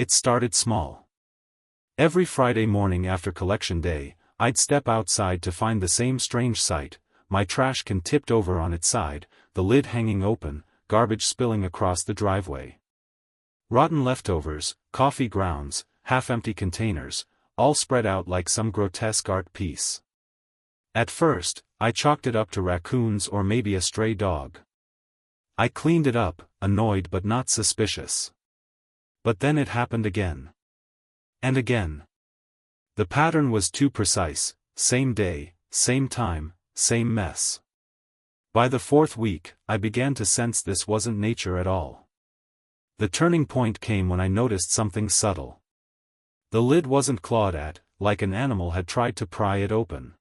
It started small. Every Friday morning after collection day, I'd step outside to find the same strange sight: my trash can tipped over on its side, the lid hanging open, garbage spilling across the driveway. Rotten leftovers, coffee grounds, half-empty containers, all spread out like some grotesque art piece. At first, I chalked it up to raccoons or maybe a stray dog. I cleaned it up, annoyed but not suspicious. But then it happened again. And again. The pattern was too precise: same day, same time, same mess. By the fourth week, I began to sense this wasn't nature at all. The turning point came when I noticed something subtle. The lid wasn't clawed at, like an animal had tried to pry it open.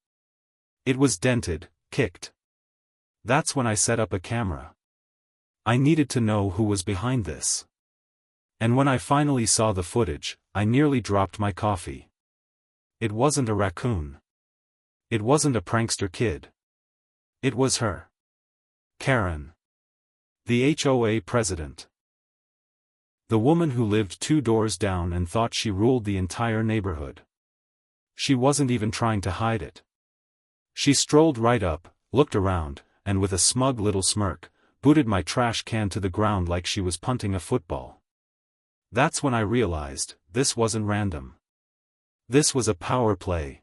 It was dented, kicked. That's when I set up a camera. I needed to know who was behind this. And when I finally saw the footage, I nearly dropped my coffee. It wasn't a raccoon. It wasn't a prankster kid. It was her. Karen. The HOA president. The woman who lived 2 doors down and thought she ruled the entire neighborhood. She wasn't even trying to hide it. She strolled right up, looked around, and with a smug little smirk, booted my trash can to the ground like she was punting a football. That's when I realized, this wasn't random. This was a power play.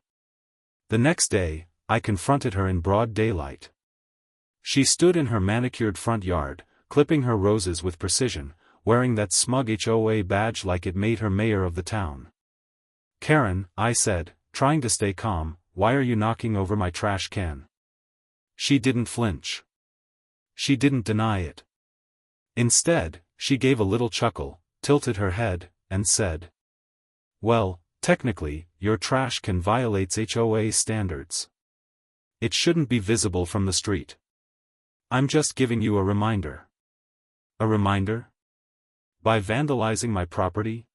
The next day, I confronted her in broad daylight. She stood in her manicured front yard, clipping her roses with precision, wearing that smug HOA badge like it made her mayor of the town. "Karen," I said, trying to stay calm, "why are you knocking over my trash can?" She didn't flinch. She didn't deny it. Instead, she gave a little chuckle, tilted her head, and said, "Well, technically, your trash can violates HOA standards. It shouldn't be visible from the street. I'm just giving you a reminder." "A reminder? By vandalizing my property?"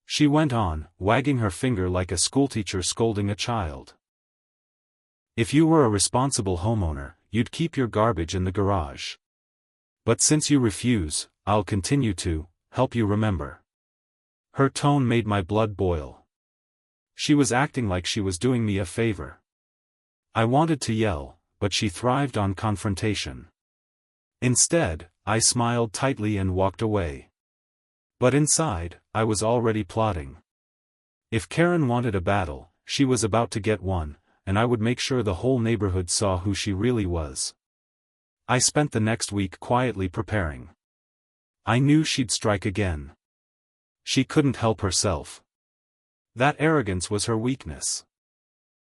She went on, wagging her finger like a schoolteacher scolding a child. "If you were a responsible homeowner, you'd keep your garbage in the garage. But since you refuse, I'll continue to help you remember." Her tone made my blood boil. She was acting like she was doing me a favor. I wanted to yell, but she thrived on confrontation. Instead, I smiled tightly and walked away. But inside, I was already plotting. If Karen wanted a battle, she was about to get one, and I would make sure the whole neighborhood saw who she really was. I spent the next week quietly preparing. I knew she'd strike again. She couldn't help herself. That arrogance was her weakness.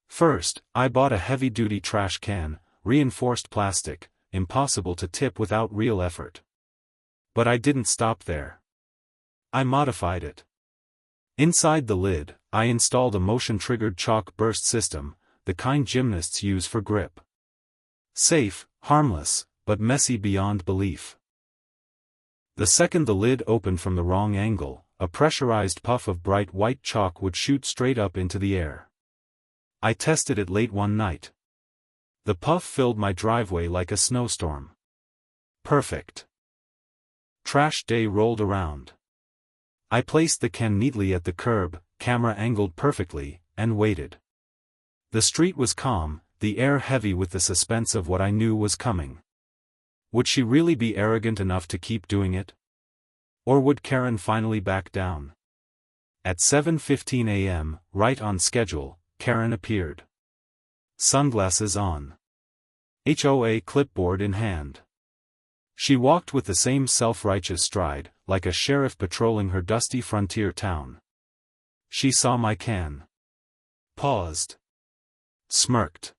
First, I bought a heavy-duty trash can, reinforced plastic, impossible to tip without real effort. But I didn't stop there. I modified it. Inside the lid, I installed a motion-triggered chalk burst system, the kind gymnasts use for grip. Safe, harmless, but messy beyond belief. The second the lid opened from the wrong angle, a pressurized puff of bright white chalk would shoot straight up into the air. I tested it late one night. The puff filled my driveway like a snowstorm. Perfect. Trash day rolled around. I placed the can neatly at the curb, camera angled perfectly, and waited. The street was calm, the air heavy with the suspense of what I knew was coming. Would she really be arrogant enough to keep doing it? Or would Karen finally back down? At 7:15 a.m., right on schedule, Karen appeared. Sunglasses on. HOA clipboard in hand. She walked with the same self-righteous stride, like a sheriff patrolling her dusty frontier town. She saw my can. Paused. Smirked.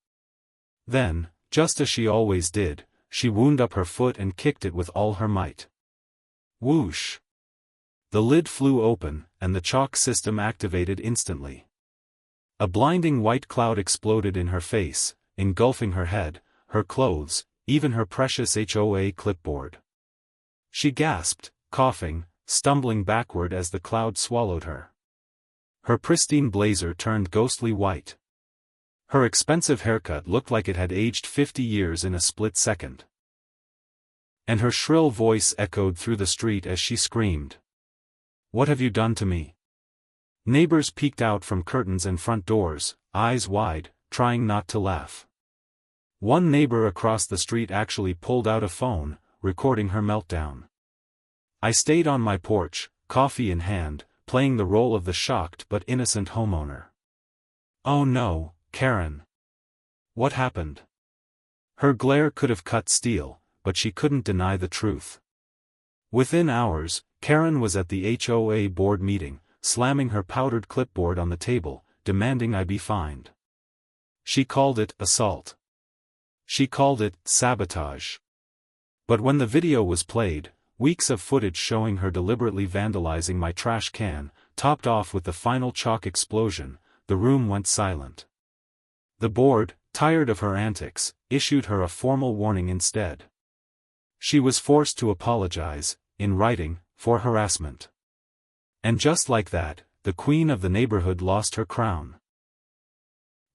Then, just as she always did, she wound up her foot and kicked it with all her might. Whoosh! The lid flew open, and the chalk system activated instantly. A blinding white cloud exploded in her face, engulfing her head, her clothes, even her precious HOA clipboard. She gasped, coughing, stumbling backward as the cloud swallowed her. Her pristine blazer turned ghostly white. Her expensive haircut looked like it had aged 50 years in a split second. And her shrill voice echoed through the street as she screamed. What have you done to me? Neighbors peeked out from curtains and front doors, eyes wide, trying not to laugh. One neighbor across the street actually pulled out a phone, recording her meltdown. I stayed on my porch, coffee in hand, playing the role of the shocked but innocent homeowner. Oh no, Karen. What happened? Her glare could have cut steel, but she couldn't deny the truth. Within hours, Karen was at the HOA board meeting, slamming her powdered clipboard on the table, demanding I be fined. She called it assault. She called it sabotage. But when the video was played, weeks of footage showing her deliberately vandalizing my trash can, topped off with the final chalk explosion, the room went silent. The board, tired of her antics, issued her a formal warning instead. She was forced to apologize, in writing, for harassment. And just like that, the queen of the neighborhood lost her crown.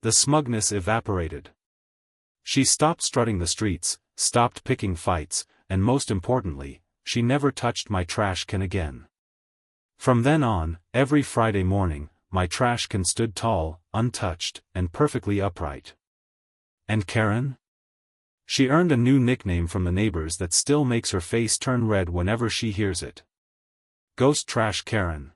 The smugness evaporated. She stopped strutting the streets, stopped picking fights, and most importantly, she never touched my trash can again. From then on, every Friday morning, my trash can stood tall, untouched, and perfectly upright. And Karen? She earned a new nickname from the neighbors that still makes her face turn red whenever she hears it. Ghost Trash Karen.